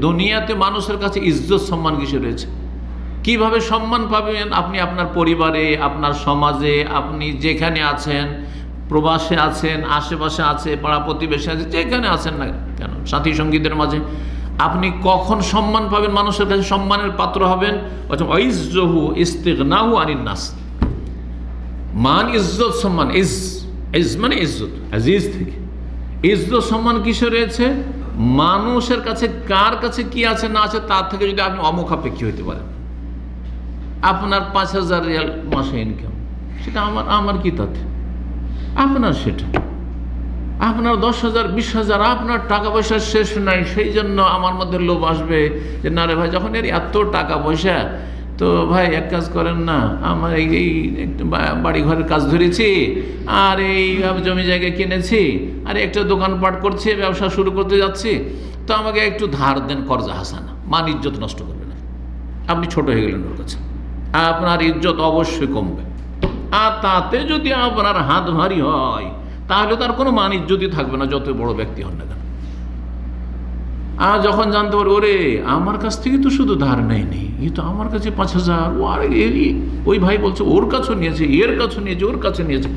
দুনিয়াতে মানুষের কাছে ইজ্জত সম্মান কিসে রয়েছে? কিভাবে সম্মান পাবেন আপনি আপনার পরিবারে, আপনার সমাজে, আপনি যেখানে আছেন, প্রবাসে আছেন, আশেপাশে আছে, পাড়া প্রতিবেশী আছে, যেখানে আছেন না কেন, সাথী সঙ্গীদের মাঝে আপনি কখন সম্মান পাবেন, মানুষের কাছে সম্মানের পাত্র হবেন? ওয়াইজ্জহু ইস্তিগনাহু আনিন নাস। মান ইজ্জত সম্মান, ইজ মানে ইজ্জত, আজিজ থেকে। ইজ্জত সম্মান কিসে রয়েছে? মানুষের কাছে কার কাছে কি আছে না আছে তার থেকে যদি আপনি অমুখাপেক্ষী হইতে পারেন। আপনার 5,000 রিয়াল মাসে ইনকাম, সেটা আমার কি তাতে? আপনার সেটা। আপনার 10,000 20,000, আপনার টাকা পয়সা শেষ নাই, সেই জন্য আমার মধ্যে লোভ আসবে যে না রে ভাই, যখন এর এত টাকা পয়সা, তো ভাই এক কাজ করেন না, আমার এই বাড়ি ঘরের কাজ ধরেছি, আর এই জমি জায়গা কিনেছি, আর একটা দোকানপাট করছি, ব্যবসা শুরু করতে যাচ্ছি, তো আমাকে একটু ধার দেন, কর্জা হাসানা। মান ইজ্জত নষ্ট করবে না, আপনি ছোট হয়ে গেলেন ওর কাছে, আপনার ইজ্জত অবশ্যই কমবে। আর তাতে যদি আপনার হাত ভারী হয়, তাহলে তার কোনো মান ইজ্জতই থাকবে না, যত বড় ব্যক্তি হন না কেন। আর যখন জানতে পারবে ওরে আমার কাছ থেকে তো শুধু ধার নেয়নি, এই তো আমার কাছে 5,000, ও আর ওই ভাই বলছে ওর কাছেও নিয়েছে, এর কাছে নিয়েছে, ওর কাছে নিয়েছে,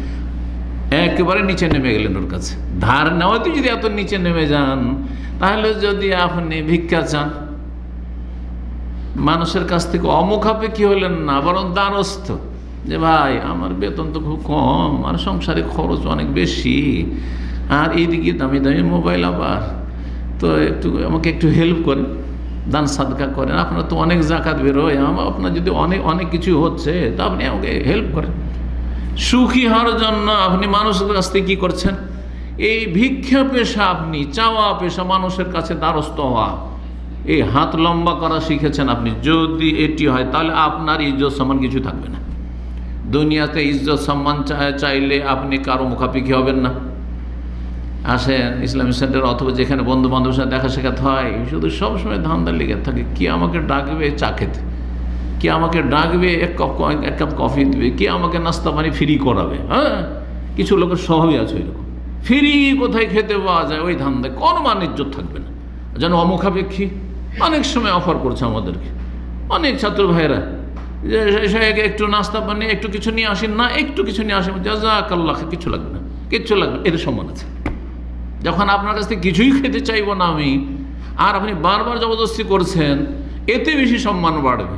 একেবারে নিচে নেমে গেলেন ওর কাছে। ধার নেওয়াতে যদি এত নিচে নেমে যান, তাহলে যদি আপনি ভিক্ষা চান, মানুষের কাছ থেকে অমুখাপেক্ষী হলেন না, বরং দ্বারস্থ, যে ভাই আমার বেতন তো খুব কম, আর সংসারে খরচ অনেক বেশি, আর এইদিকে দামি দামি মোবাইল, আবার তো আমাকে একটু হেল্প করেন, দান সাদকা করেন, আপনার তো অনেক জাকাত বেরোয়, আপনার যদি অনেক কিছু হচ্ছে, তো আপনি আমাকে হেল্প করেন। সুখী হওয়ার জন্য আপনি মানুষের কাছ থেকে কী করছেন? এই ভিক্ষা পেশা, আপনি চাওয়া পেশা, মানুষের কাছে দ্বারস্থ হওয়া, এই হাত লম্বা করা শিখেছেন আপনি। যদি এটি হয়, তাহলে আপনার ইজ্জত সম্মান কিছু থাকবে না। দুনিয়াতে ইজ্জত সম্মান চাইলে আপনি কারো মুখাপেক্ষী হবেন না। আসেন ইসলামী সেন্টার অথবা যেখানে বন্ধু বান্ধবের সাথে দেখা সাক্ষাৎ হয়, শুধু সবসময় ধান্দা লেগে থাকে, কি আমাকে ডাকবে চা খেতে, কি আমাকে ডাকবে এক কাপ কফি দেবে, কি আমাকে নাস্তা পানি ফ্রি করাবে। হ্যাঁ, কিছু লোকের স্বভাবই আছে এরকম, ফ্রি কোথায় খেতে পাওয়া যায় ওই ধান্দায়, কোনো মান ইজ্জত থাকবে না, যেন অমুখাপেক্ষী। অনেক সময় অফার করছে আমাদেরকে অনেক ছাত্র ভাইয়েরা, যে একটু নাস্তা পানি একটু কিছু নিয়ে আসেন না, একটু কিছু নিয়ে আসেন, জাযাকাল্লাহ, কিছু লাগবে না, কিচ্ছু লাগবে, এর সম্মান আছে। যখন আপনার কাছ থেকে কিছুই খেতে চাইব না আমি, আর আপনি বারবার জবরদস্তি করছেন, এতে বেশি সম্মান বাড়বে।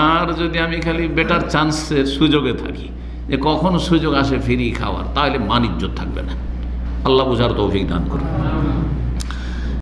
আর যদি আমি খালি বেটার চান্সের সুযোগে থাকি, যে কখনো সুযোগ আসে ফ্রি খাওয়ার, তাহলে মান ইজ্জত থাকবে না। আল্লাহ বুঝার তৌফিক দান করুন।